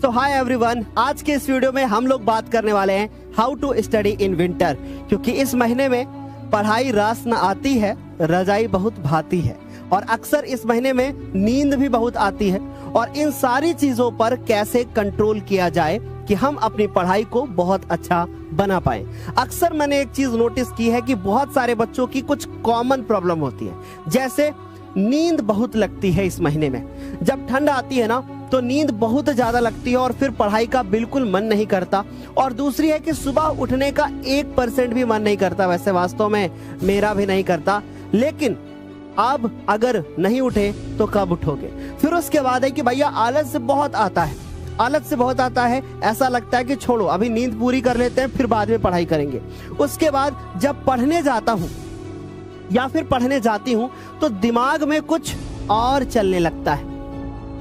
तो hi everyone, आज के इस वीडियो में हम लोग बात करने वाले हैं how to study in winter. क्योंकि इस महीने में पढ़ाई रास न आती है, रजाई बहुत भाती है और अक्सर इस महीने में नींद भी बहुत आती है। और इन सारी चीजों पर कैसे कंट्रोल किया जाए कि हम अपनी पढ़ाई को बहुत अच्छा बना पाए। अक्सर मैंने एक चीज नोटिस की है कि बहुत सारे बच्चों की कुछ कॉमन प्रॉब्लम होती है, जैसे नींद बहुत लगती है। इस महीने में जब ठंड आती है ना तो नींद बहुत ज्यादा लगती है और फिर पढ़ाई का बिल्कुल मन नहीं करता। और दूसरी है कि सुबह उठने का 1% भी मन नहीं करता। वैसे वास्तव में मेरा भी नहीं करता, लेकिन अब अगर नहीं उठे तो कब उठोगे। फिर उसके बाद है कि भैया आलस बहुत आता है, आलस से बहुत आता है। ऐसा लगता है कि छोड़ो, अभी नींद पूरी कर लेते हैं, फिर बाद में पढ़ाई करेंगे। उसके बाद जब पढ़ने जाता हूँ या फिर पढ़ने जाती हूँ तो दिमाग में कुछ और चलने लगता है।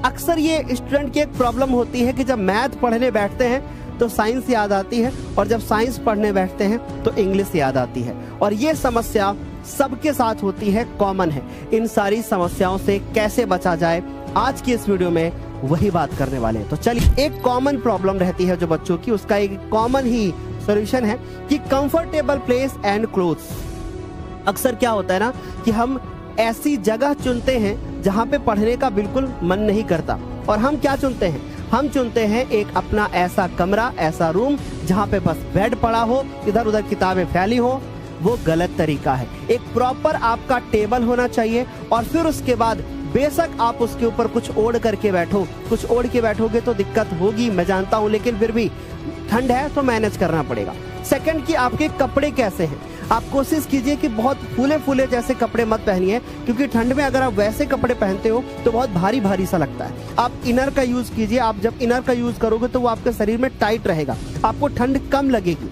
अक्सर ये स्टूडेंट की एक प्रॉब्लम होती है कि जब मैथ पढ़ने बैठते हैं तो साइंस याद आती है और जब साइंस पढ़ने बैठते हैं तो इंग्लिश याद आती है। और ये समस्या सबके साथ होती है, कॉमन है। इन सारी समस्याओं से कैसे बचा जाए, आज की इस वीडियो में वही बात करने वाले हैं। तो चलिए, एक कॉमन प्रॉब्लम रहती है जो बच्चों की, उसका एक कॉमन ही सॉल्यूशन है कि कंफर्टेबल प्लेस एंड क्लोथ्स। अक्सर क्या होता है ना कि हम ऐसी जगह चुनते हैं जहाँ पे पढ़ने का बिल्कुल मन नहीं करता। और हम क्या चुनते हैं? हम चुनते हैं एक अपना ऐसा कमरा, ऐसा रूम जहाँ पे बस बेड पड़ा हो, इधर उधर किताबें फैली हो। वो गलत तरीका है। एक प्रॉपर आपका टेबल होना चाहिए और फिर उसके बाद बेशक आप उसके ऊपर कुछ ओढ़ करके बैठो। कुछ ओढ़ के बैठोगे तो दिक्कत होगी, मैं जानता हूँ, लेकिन फिर भी ठंड है तो मैनेज करना पड़ेगा। सेकंड कि आपके कपड़े कैसे हैं। आप कोशिश कीजिए कि बहुत फूले फूले जैसे कपड़े मत पहनिए, क्योंकि ठंड में अगर आप वैसे कपड़े पहनते हो तो बहुत भारी भारी सा लगता है। आप इनर का यूज कीजिए। आप जब इनर का यूज करोगे तो वो आपके शरीर में टाइट रहेगा, आपको ठंड कम लगेगी।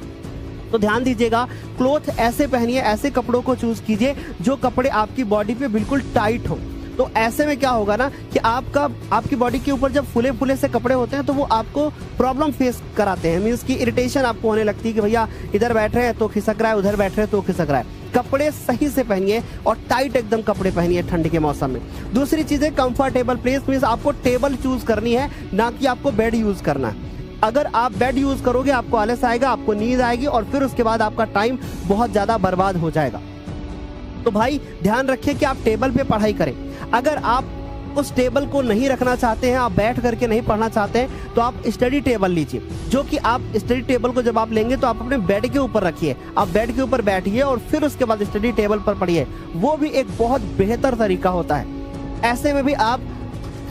तो ध्यान दीजिएगा, क्लोथ ऐसे पहनिए, ऐसे कपड़ों को चूज कीजिए जो कपड़े आपकी बॉडी पे बिल्कुल टाइट हो। तो ऐसे में क्या होगा ना कि आपकी बॉडी के ऊपर जब फूले फूले से कपड़े होते हैं तो वो आपको प्रॉब्लम फेस कराते हैं। मीन्स की इरिटेशन आपको होने लगती है कि भैया इधर बैठ रहे हैं तो खिसक रहा है, उधर बैठ रहे हैं तो खिसक रहा है। कपड़े सही से पहनिए और टाइट एकदम कपड़े पहनिए ठंड के मौसम में। दूसरी चीज है कंफर्टेबल प्लेस। मीन्स आपको टेबल चूज करनी है, ना कि आपको बेड यूज करना है। अगर आप बेड यूज करोगे आपको आलस आएगा, आपको नींद आएगी और फिर उसके बाद आपका टाइम बहुत ज्यादा बर्बाद हो जाएगा। तो भाई ध्यान रखिए कि आप टेबल पे पढ़ाई करें। अगर आप उस टेबल को नहीं रखना चाहते हैं, आप बैठ करके नहीं पढ़ना चाहते हैं, तो आप स्टडी टेबल लीजिए। जो कि आप स्टडी टेबल को जब आप लेंगे तो आप अपने बेड के ऊपर रखिए, आप बेड के ऊपर बैठिए और फिर उसके बाद स्टडी टेबल पर पढ़िए। वो भी एक बहुत बेहतर तरीका होता है। ऐसे में भी आप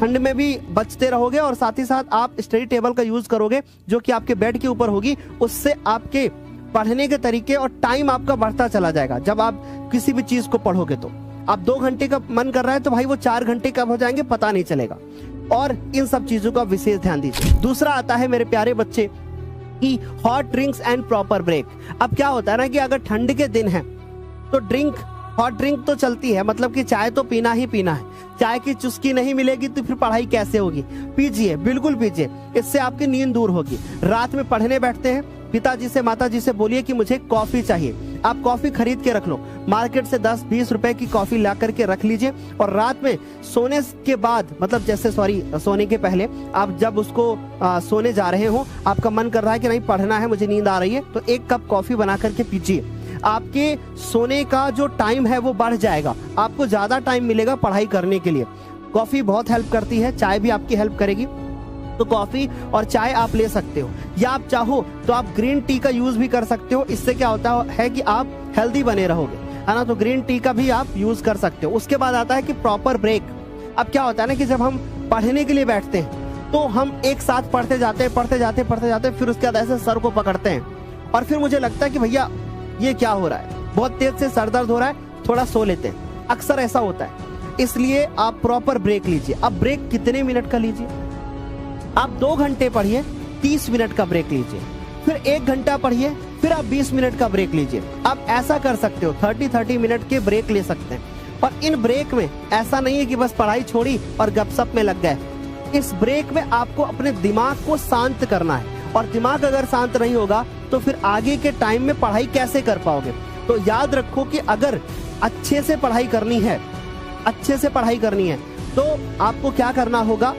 ठंड में भी बचते रहोगे और साथ ही साथ आप स्टडी टेबल का यूज करोगे जो कि आपके बेड के ऊपर होगी। उससे आपके पढ़ने के तरीके और टाइम आपका बढ़ता चला जाएगा। जब आप किसी भी चीज को पढ़ोगे तो आप 2 घंटे का मन कर रहा है तो भाई वो 4 घंटे कब हो जाएंगे पता नहीं चलेगा। और इन सब चीजों का विशेष ध्यान दीजिए। दूसरा आता है मेरे प्यारे बच्चे कि hot drinks and proper break. अब क्या होता है ना कि अगर ठंड के दिन है तो हॉट ड्रिंक तो चलती है, मतलब कि चाय तो पीना ही पीना है। चाय की चुस्की नहीं मिलेगी तो फिर पढ़ाई कैसे होगी? पीजिए, बिल्कुल पीजिए, इससे आपकी नींद दूर होगी। रात में पढ़ने बैठते हैं, पिताजी से माताजी से बोलिए कि मुझे कॉफी चाहिए। आप कॉफी खरीद के रख लो, मार्केट से 10-20 रुपए की कॉफी ला करके रख लीजिए। और रात में सोने के बाद, मतलब जैसे सोने के पहले आप जब उसको सोने जा रहे हो, आपका मन कर रहा है कि नहीं पढ़ना है, मुझे नींद आ रही है, तो 1 कप कॉफी बना करके पीजिए। आपके सोने का जो टाइम है वो बढ़ जाएगा, आपको ज्यादा टाइम मिलेगा पढ़ाई करने के लिए। कॉफी बहुत हेल्प करती है, चाय भी आपकी हेल्प करेगी। तो कॉफी और चाय आप ले सकते हो, या आप चाहो तो आप ग्रीन टी का यूज भी कर सकते हो। इससे क्या होता है कि आप हेल्दी बने रहोगे, है ना। तो ग्रीन टी का भी आप यूज कर सकते हो। उसके बाद आता है कि प्रॉपर ब्रेक। अब क्या होता है ना कि जब हम पढ़ने के लिए बैठते हैं तो हम एक साथ पढ़ते जाते हैं, फिर उसके बाद ऐसे सर को पकड़ते हैं और फिर मुझे लगता है कि भैया ये क्या हो रहा है, बहुत तेज से सर दर्द हो रहा है, थोड़ा सो लेते हैं। अक्सर ऐसा होता है, इसलिए आप प्रॉपर ब्रेक लीजिए। अब ब्रेक कितने मिनट का लीजिए? आप 2 घंटे पढ़िए, 30 मिनट का ब्रेक लीजिए, फिर 1 घंटा पढ़िए, फिर आप 20 मिनट का ब्रेक लीजिए। आप ऐसा कर सकते हो, 30 मिनट के ब्रेक ले सकते हैं। और इन ब्रेक में ऐसा नहीं है कि बस पढ़ाई छोड़ी और गपशप में लग गए। इस ब्रेक में आपको अपने दिमाग को शांत करना है, और दिमाग अगर शांत नहीं होगा तो फिर आगे के टाइम में पढ़ाई कैसे कर पाओगे। तो याद रखो कि अगर अच्छे से पढ़ाई करनी है तो आपको क्या करना होगा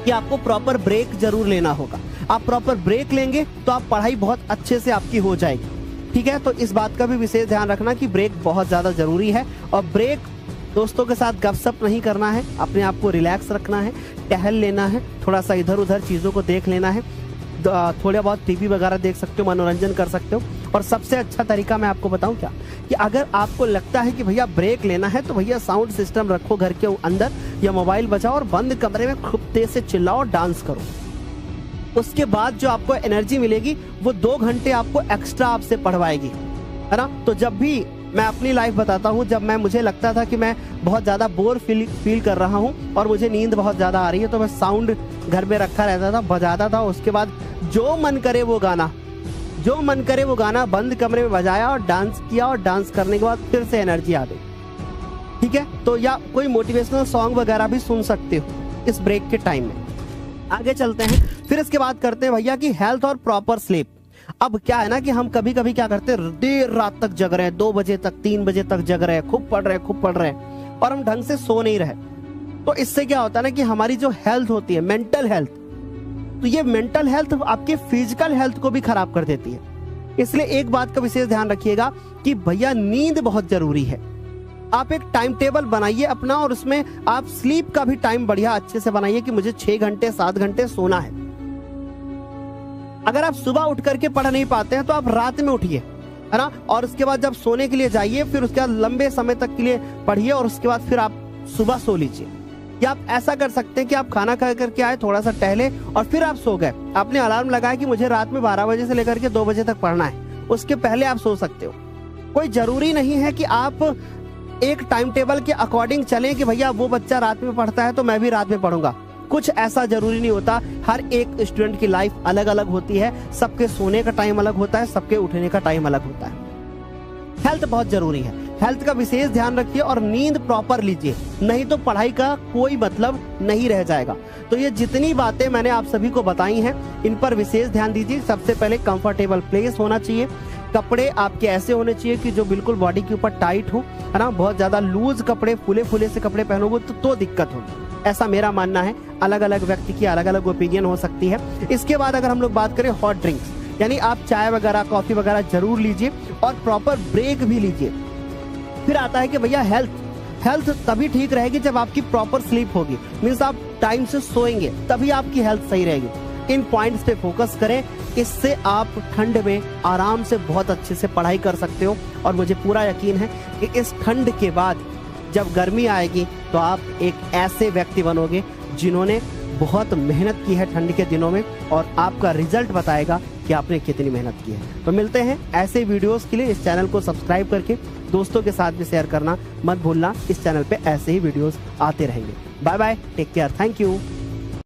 कि आपको प्रॉपर ब्रेक जरूर लेना होगा। आप प्रॉपर ब्रेक लेंगे तो आप पढ़ाई बहुत अच्छे से आपकी हो जाएगी। ठीक है, तो इस बात का भी विशेष ध्यान रखना कि ब्रेक बहुत ज़्यादा ज़रूरी है। और ब्रेक दोस्तों के साथ गपशप नहीं करना है, अपने आप को रिलैक्स रखना है, टहल लेना है, थोड़ा सा इधर उधर चीज़ों को देख लेना है, थोड़ा बहुत टीवी वगैरह देख सकते हो, मनोरंजन कर सकते हो। और सबसे अच्छा तरीका मैं आपको बताऊं क्या, कि अगर आपको लगता है कि भैया ब्रेक लेना है तो भैया साउंड सिस्टम रखो घर के अंदर या मोबाइल बजाओ और बंद कमरे में खूब तेज से चिल्लाओ, डांस करो। उसके बाद जो आपको एनर्जी मिलेगी वो 2 घंटे आपको एक्स्ट्रा आपसे पढ़वाएगी, है ना। तो जब भी मैं अपनी लाइफ बताता हूँ, जब मुझे लगता था कि मैं बहुत ज़्यादा बोर फील कर रहा हूँ और मुझे नींद बहुत ज़्यादा आ रही है, तो मैं साउंड घर में रखा रहता था, बजाता था। उसके बाद जो मन करे वो गाना बंद कमरे में बजाया और डांस किया, और डांस करने के बाद फिर से एनर्जी आ गई। ठीक है, तो या कोई मोटिवेशनल सॉन्ग वगैरह भी सुन सकते हो इस ब्रेक के टाइम में। आगे चलते हैं, फिर इसके बाद करते हैं भैया कि हेल्थ और प्रॉपर स्लीप। अब क्या है ना कि हम कभी कभी क्या करते हैं, देर रात तक जग रहे हैं, 2 बजे तक 3 बजे तक जग रहे हैं, खूब पढ़ रहे हैं और हम ढंग से सो नहीं रहे। तो इससे क्या होता है ना कि हमारी जो हेल्थ होती है, मेंटल हेल्थ, तो ये मेंटल हेल्थ आपके फिजिकल हेल्थ को भी खराब कर देती है। इसलिए एक बात का विशेष ध्यान रखिएगा कि भैया नींद बहुत जरूरी है। आप एक टाइम टेबल बनाइए अपना, और उसमें आप स्लीप का भी टाइम बढ़िया अच्छे से बनाइए कि मुझे 6 घंटे 7 घंटे सोना है। अगर आप सुबह उठ करके पढ़ नहीं पाते हैं तो आप रात में उठिए, है ना, और उसके बाद जब सोने के लिए जाइए, फिर उसके बाद लंबे समय तक के लिए पढ़िए और उसके बाद फिर आप सुबह सो लीजिए। या आप ऐसा कर सकते हैं कि आप खाना खा करके आए, थोड़ा सा टहले और फिर आप सो गए। आपने अलार्म लगाया कि मुझे रात में 12 बजे से लेकर के 2 बजे तक पढ़ना है, उसके पहले आप सो सकते हो। कोई जरूरी नहीं है कि आप एक टाइम टेबल के अकॉर्डिंग चलें कि भैया वो बच्चा रात में पढ़ता है तो मैं भी रात में पढ़ूंगा। कुछ ऐसा जरूरी नहीं होता। हर एक स्टूडेंट की लाइफ अलग अलग होती है, सबके सोने का टाइम अलग होता है, सबके उठने का टाइम अलग होता है। हेल्थ बहुत जरूरी है, हेल्थ का विशेष ध्यान रखिए और नींद प्रॉपर लीजिए, नहीं तो पढ़ाई का कोई मतलब नहीं रह जाएगा। तो ये जितनी बातें मैंने आप सभी को बताई हैं, इन पर विशेष ध्यान दीजिए। सबसे पहले कंफर्टेबल प्लेस होना चाहिए, कपड़े आपके ऐसे होने चाहिए कि जो बिल्कुल बॉडी के ऊपर टाइट हो, है ना। बहुत ज्यादा लूज कपड़े, फुले फुले से कपड़े पहनोगे तो दिक्कत होगी, ऐसा मेरा मानना है। अलग अलग व्यक्ति की अलग अलग ओपिनियन हो सकती है। इसके बाद अगर हम लोग बात करें हॉट ड्रिंक्स, यानी आप चाय वगैरह कॉफी वगैरह जरूर लीजिए और प्रॉपर ब्रेक भी लीजिए। फिर आता है कि भैया हेल्थ तभी ठीक रहेगी जब आपकी प्रॉपर स्लीप होगी, मीन्स आप टाइम से सोएंगे, तभी आपकी हेल्थ सही रहेगी। इन पॉइंट्स पे फोकस करें, इससे आप ठंड में आराम से बहुत अच्छे से पढ़ाई कर सकते हो। और मुझे पूरा यकीन है कि इस ठंड के बाद जब गर्मी आएगी तो आप एक ऐसे व्यक्ति बनोगे जिन्होंने बहुत मेहनत की है ठंड के दिनों में, और आपका रिजल्ट बताएगा कि आपने कितनी मेहनत की है। तो मिलते हैं ऐसे वीडियोस के लिए। इस चैनल को सब्सक्राइब करके दोस्तों के साथ भी शेयर करना मत भूलना। इस चैनल पे ऐसे ही वीडियोस आते रहेंगे। Bye bye, take care, thank you.